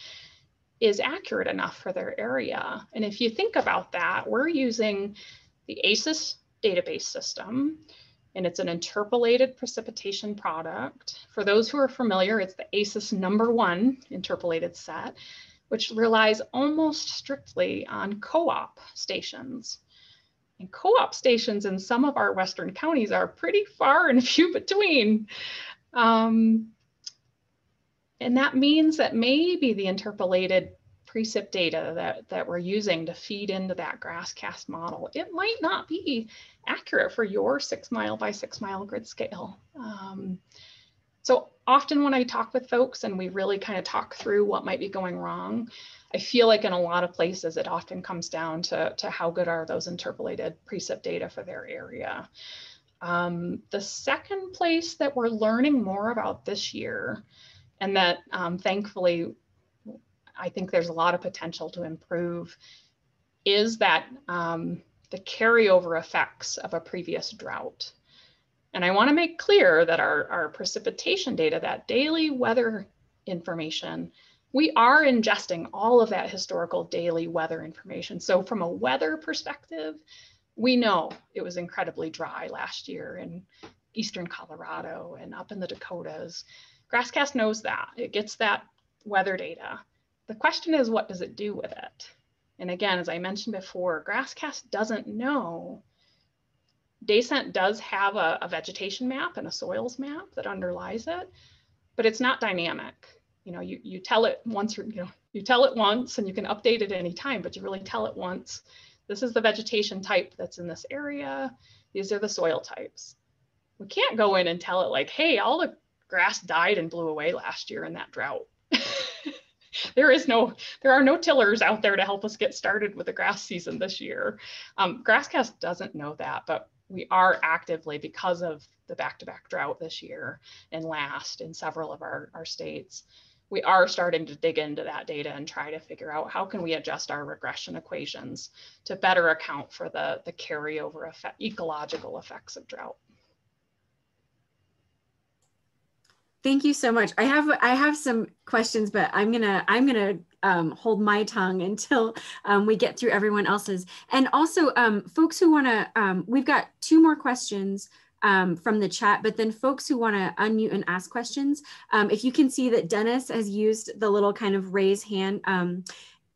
[SPEAKER 2] is accurate enough for their area. And if you think about that, we're using the ACES database system, and it's an interpolated precipitation product. For those who are familiar, it's the ACES #1 interpolated set, which relies almost strictly on co-op stations. And co-op stations in some of our Western counties are pretty far and few between. And that means that maybe the interpolated precip data that we're using to feed into that Grasscast model, it might not be accurate for your 6 mile by 6 mile grid scale. So often when I talk with folks and we really kind of talk through what might be going wrong, I feel like in a lot of places it often comes down to how good are those interpolated precip data for their area. The second place that we're learning more about this year, and that thankfully I think there's a lot of potential to improve, is that the carryover effects of a previous drought. And I want to make clear that our precipitation data, that daily weather information, we are ingesting all of that historical daily weather information. So from a weather perspective, we know it was incredibly dry last year in eastern Colorado and up in the Dakotas. Grasscast knows that. It gets that weather data. The question is, what does it do with it? And again, as I mentioned before, Grasscast doesn't know. DayCent does have a vegetation map and a soils map that underlies it, but it's not dynamic. You know, you tell it once, you tell it once and you can update it any time, but you really tell it once. This is the vegetation type that's in this area. These are the soil types. We can't go in and tell it like, hey, all the grass died and blew away last year in that drought. There are no tillers out there to help us get started with the grass season this year. Grasscast doesn't know that, but we are actively, because of the back-to-back drought this year and last in several of our states, we are starting to dig into that data and try to figure out how can we adjust our regression equations to better account for the carryover effect, ecological effects of drought.
[SPEAKER 1] Thank you so much. I have some questions, but I'm gonna hold my tongue until we get through everyone else's. And also, folks who want to, we've got 2 more questions from the chat, but then folks who want to unmute and ask questions, if you can see that Dennis has used the little kind of raise hand.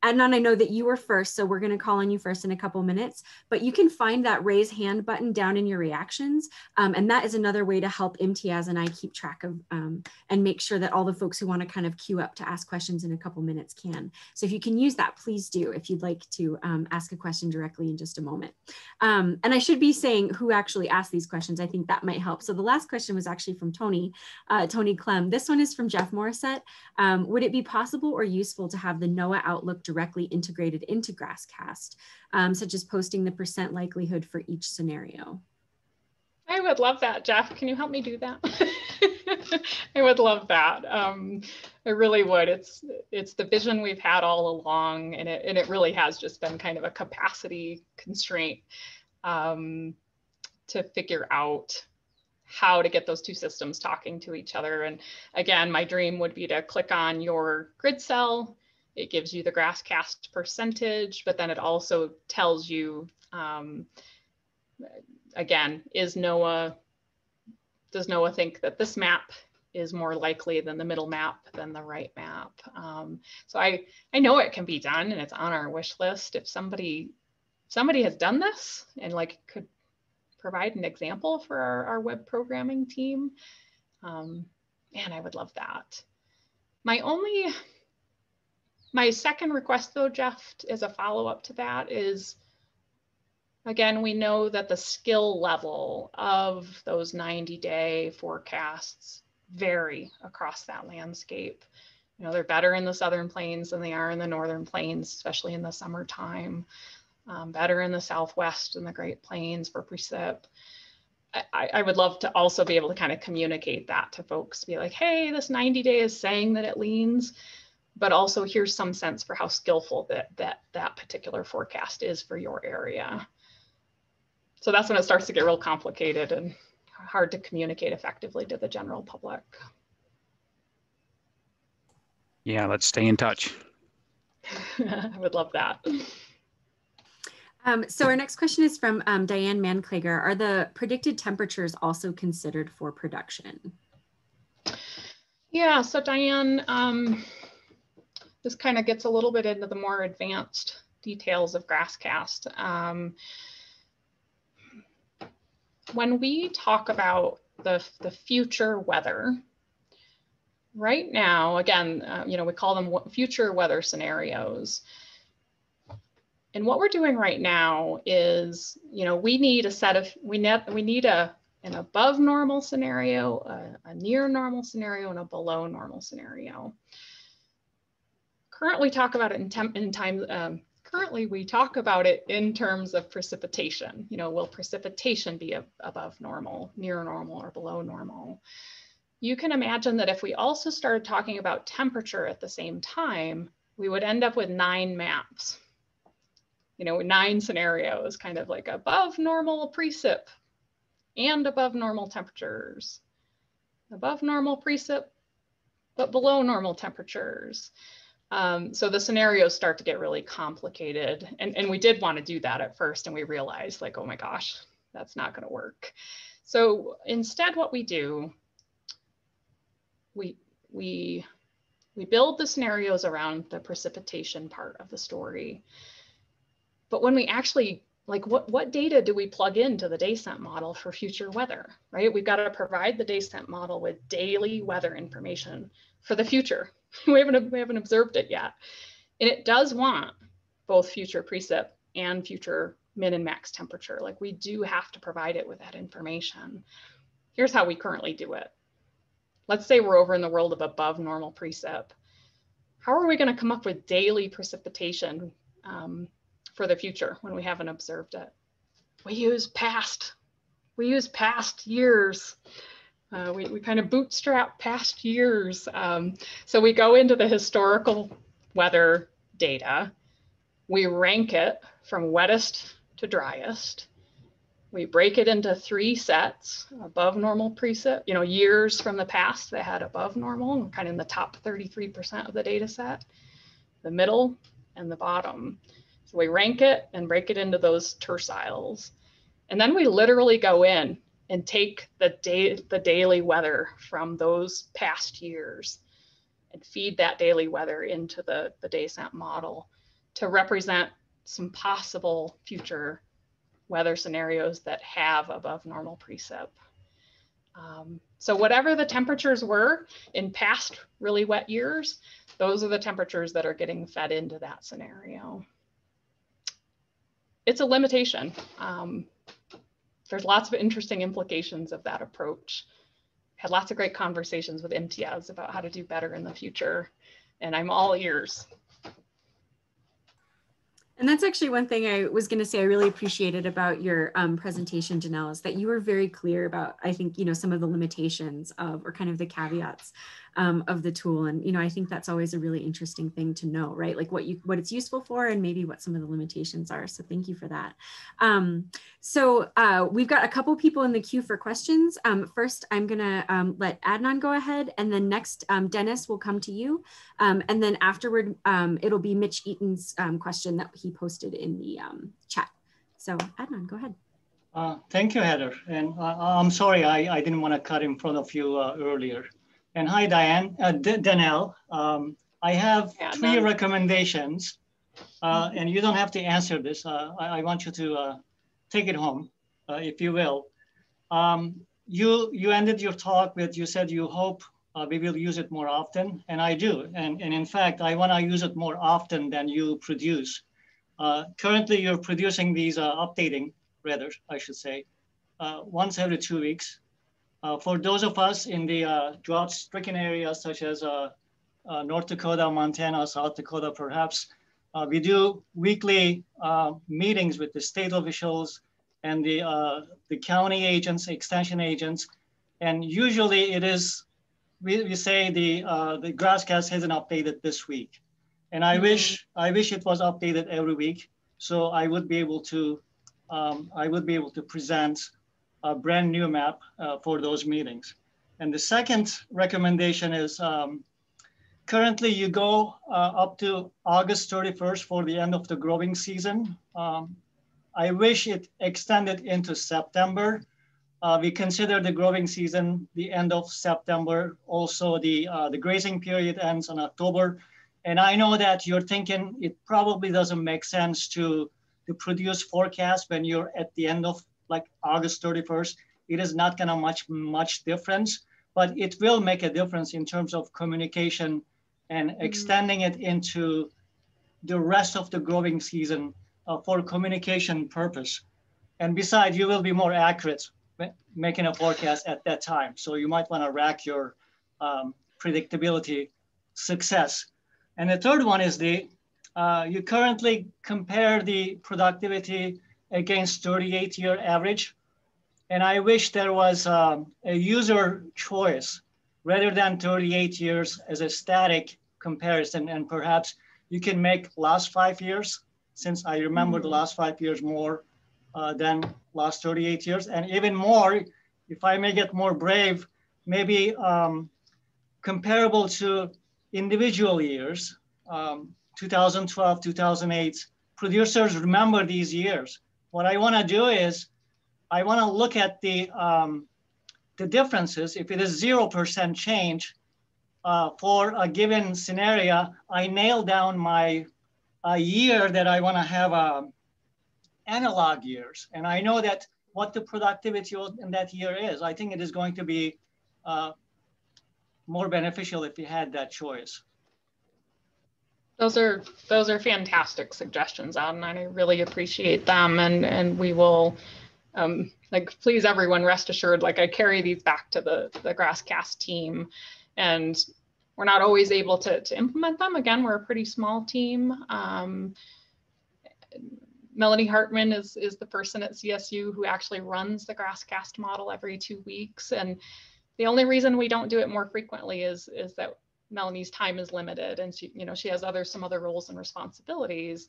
[SPEAKER 1] Adnan, I know that you were first, so we're going to call on you first in a couple minutes, but you can find that raise hand button down in your reactions. And that is another way to help Imtiaz and I keep track of and make sure that all the folks who want to kind of queue up to ask questions in a couple minutes can. So if you can use that, please do, if you'd like to ask a question directly in just a moment. And I should be saying who actually asked these questions. I think that might help. So the last question was actually from Tony Clem. This one is from Jeff Morissette. Would it be possible or useful to have the NOAA Outlook directly integrated into Grasscast, such as posting the % likelihood for each scenario?
[SPEAKER 2] I would love that, Jeff. Can you help me do that? I would love that. I really would. It's the vision we've had all along, and it really has just been kind of a capacity constraint to figure out how to get those 2 systems talking to each other. And again, my dream would be to click on your grid cell. It gives you the Grasscast percentage, but then it also tells you, again, does NOAA think that this map is more likely than the middle map than the right map? So I know it can be done, and it's on our wish list. If somebody has done this and like could provide an example for our web programming team, man, I would love that. My second request though, Jeff, as a follow-up to that is, again, we know that the skill level of those 90-day forecasts vary across that landscape. You know, they're better in the Southern Plains than they are in the Northern Plains, especially in the summertime, better in the Southwest and the Great Plains for precip. I would love to also be able to kind of communicate that to folks, be like, hey, this 90-day is saying that it leans, but also here's some sense for how skillful that particular forecast is for your area. So that's when it starts to get real complicated and hard to communicate effectively to the general public.
[SPEAKER 4] Yeah, let's stay in touch.
[SPEAKER 2] I would love that.
[SPEAKER 1] So our next question is from Diane Manklager. Are the predicted temperatures also considered for production?
[SPEAKER 2] Yeah, so Diane, this kind of gets a little bit into the more advanced details of Grasscast. When we talk about the future weather, right now, again, we call them future weather scenarios. And what we're doing right now is, we need an above normal scenario, a near normal scenario, and a below normal scenario. Currently, we talk about it in terms of precipitation. Will precipitation be above normal, near normal, or below normal? You can imagine that if we also started talking about temperature at the same time, we would end up with 9 maps. 9 scenarios, kind of like above normal precip and above normal temperatures, above normal precip, but below normal temperatures. So the scenarios start to get really complicated. And we did want to do that at first, and we realized like, oh my gosh, that's not going to work. So instead, what we do, we build the scenarios around the precipitation part of the story. But when we actually, like, what data do we plug into the DayCent model for future weather, right? We've got to provide the DayCent model with daily weather information for the future. We haven't observed it yet. And it does want both future precip and future min and max temperature. Like, we do have to provide it with that information. Here's how we currently do it. Let's say we're over in the world of above normal precip. How are we going to come up with daily precipitation for the future when we haven't observed it? We use past years. We kind of bootstrap past years. So we go into the historical weather data. We rank it from wettest to driest. We break it into 3 sets: above normal precip, years from the past that had above normal, kind of in the top 33% of the data set, the middle, and the bottom. So we rank it and break it into those terciles. And then we literally go in and take the daily weather from those past years and feed that daily weather into the DayCent model to represent some possible future weather scenarios that have above normal precip. So whatever the temperatures were in past really wet years, those are the temperatures that are getting fed into that scenario. It's a limitation. There's lots of interesting implications of that approach. Had lots of great conversations with MTS about how to do better in the future, and I'm all ears.
[SPEAKER 1] And that's actually one thing I was going to say I really appreciated about your presentation, Dannele, is that you were very clear about, I think, some of the limitations of, or kind of the caveats of the tool. And, I think that's always a really interesting thing to know, right? Like what it's useful for and maybe what some of the limitations are. So thank you for that. So we've got a couple people in the queue for questions. First, I'm going to let Adnan go ahead. And then next, Dennis will come to you. And then afterward, it'll be Mitch Eaton's question that he posted in the chat. So Adnan, go ahead.
[SPEAKER 3] Thank you, Heather. And I'm sorry, I didn't want to cut in front of you earlier. And hi, Diane, Dannele. I have 3 recommendations, and you don't have to answer this. I want you to take it home, if you will. You ended your talk with, you said you hope we will use it more often, and I do. And in fact, I want to use it more often than you produce. Currently, you're producing these updating, rather, I should say, once every 2 weeks. For those of us in the drought-stricken areas, such as North Dakota, Montana, South Dakota, perhaps, we do weekly meetings with the state officials and the county agents, extension agents. And usually it is, we say the Grasscast hasn't updated this week. And I wish it was updated every week, so I would be able to present a brand new map for those meetings. And the second recommendation is currently you go up to August 31st for the end of the growing season. I wish it extended into September. We consider the growing season the end of September. Also, the grazing period ends in October. And I know that you're thinking it probably doesn't make sense to produce forecasts when you're at the end of like August 31st. It is not gonna much difference, but it will make a difference in terms of communication and extending it into the rest of the growing season for communication purpose. And besides, you will be more accurate making a forecast at that time. So you might want to rack your predictability success. And the third one is you currently compare the productivity against 38-year average. And I wish there was a user choice rather than 38 years as a static comparison. And perhaps you can make last 5 years, since I remember the last 5 years more than last 38 years. And even more, if I may get more brave, maybe comparable to individual years, 2012, 2008, producers remember these years. What I wanna do is, I wanna look at the differences. If it is 0% change for a given scenario, I nail down my year that I wanna have analog years. And I know that what the productivity in that year is. I think it is going to be more beneficial if you had that choice.
[SPEAKER 2] Those are fantastic suggestions, Adam, and I really appreciate them. And we will, like, please everyone rest assured, like I carry these back to the Grasscast team, and we're not always able to implement them. Again, we're a pretty small team. Melanie Hartman is the person at CSU who actually runs the Grasscast model every 2 weeks. And the only reason we don't do it more frequently is that Melanie's time is limited, and she has some other roles and responsibilities.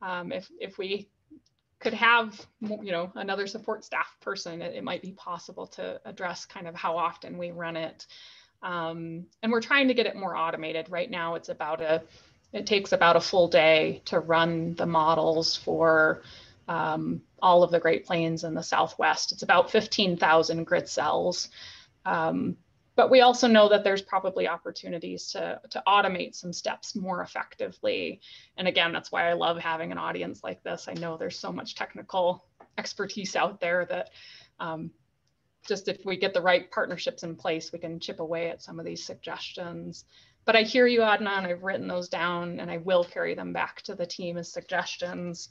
[SPEAKER 2] If we could have another support staff person, it might be possible to address kind of how often we run it. And we're trying to get it more automated. Right now, it takes about a full day to run the models for all of the Great Plains and the Southwest. It's about 15,000 grid cells. But we also know that there's probably opportunities to automate some steps more effectively. And again, that's why I love having an audience like this. I know there's so much technical expertise out there that just if we get the right partnerships in place, we can chip away at some of these suggestions. But I hear you, Adnan. I've written those down, and I will carry them back to the team as suggestions.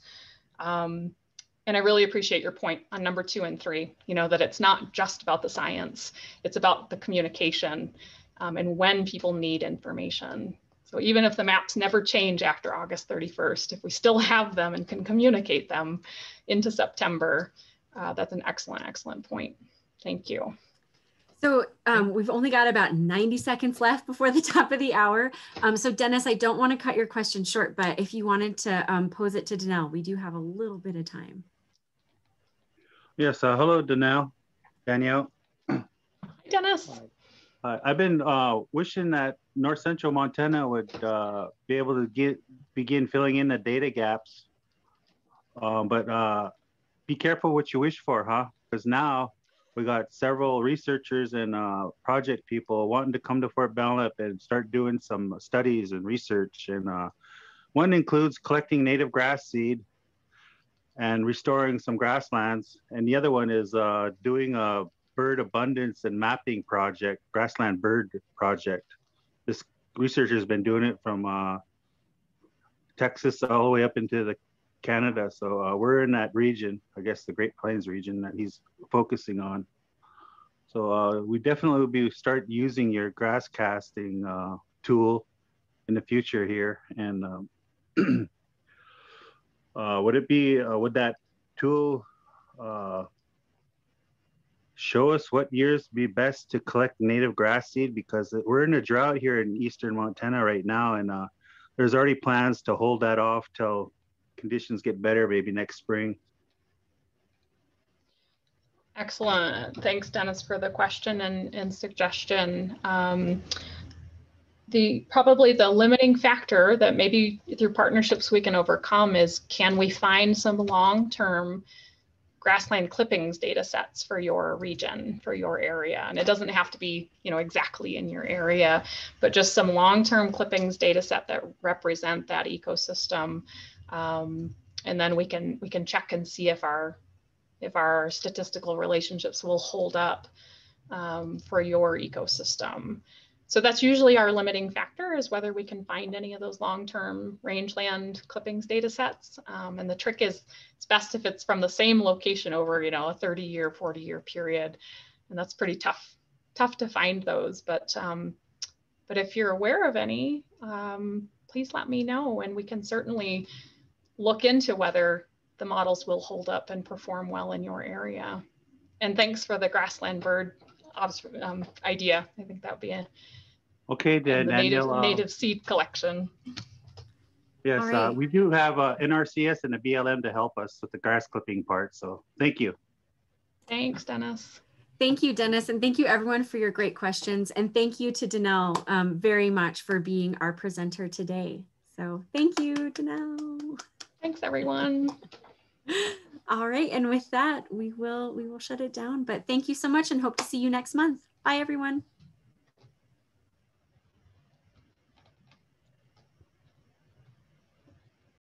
[SPEAKER 2] And I really appreciate your point on number 2 and 3, that it's not just about the science, it's about the communication and when people need information. So even if the maps never change after August 31st, if we still have them and can communicate them into September, that's an excellent, excellent point. Thank you.
[SPEAKER 1] So we've only got about 90 seconds left before the top of the hour. So Dennis, I don't want to cut your question short, but if you wanted to pose it to Dannele, we do have a little bit of time.
[SPEAKER 4] Yes, hello, Dannele. Danielle.
[SPEAKER 2] Hi, Dennis.
[SPEAKER 4] I've been wishing that North Central Montana would be able to begin filling in the data gaps. But be careful what you wish for, huh? Because now we got several researchers and project people wanting to come to Fort Belknap and start doing some studies and research. And one includes collecting native grass seed and restoring some grasslands. And the other one is doing a bird abundance and mapping project, Grassland Bird Project. This researcher has been doing it from Texas all the way up into Canada. So we're in that region, I guess the Great Plains region that he's focusing on. So we definitely will be start using your grass casting tool in the future here. And would that tool show us what years be best to collect native grass seed? Because we're in a drought here in eastern Montana right now, and there's already plans to hold that off till conditions get better, maybe next spring.
[SPEAKER 2] Excellent. Thanks, Dennis, for the question and suggestion. Probably the limiting factor that maybe through partnerships we can overcome is, can we find some long-term grassland clippings data sets for your region, for your area? And it doesn't have to be, exactly in your area, but just some long-term clippings data set that represent that ecosystem. And then we can check and see if our statistical relationships will hold up for your ecosystem. So that's usually our limiting factor, is whether we can find any of those long-term rangeland clippings data sets. And the trick is, it's best if it's from the same location over, a 30-year, 40-year period. And that's pretty tough to find those. But if you're aware of any, please let me know, and we can certainly look into whether the models will hold up and perform well in your area. And thanks for the grassland bird idea. I think that would be a
[SPEAKER 4] okay. Then
[SPEAKER 2] the native seed collection.
[SPEAKER 4] Yes,
[SPEAKER 1] right.
[SPEAKER 4] We do have NRCS and a BLM to help us with the grass clipping part. So thank you.
[SPEAKER 2] Thanks, Dennis.
[SPEAKER 1] Thank you, Dennis, and thank you everyone for your great questions. And thank you to Dannele very much for being our presenter today. So thank you, Dannele.
[SPEAKER 2] Thanks, everyone.
[SPEAKER 1] All right, and with that, we will shut it down. But thank you so much, and hope to see you next month. Bye, everyone.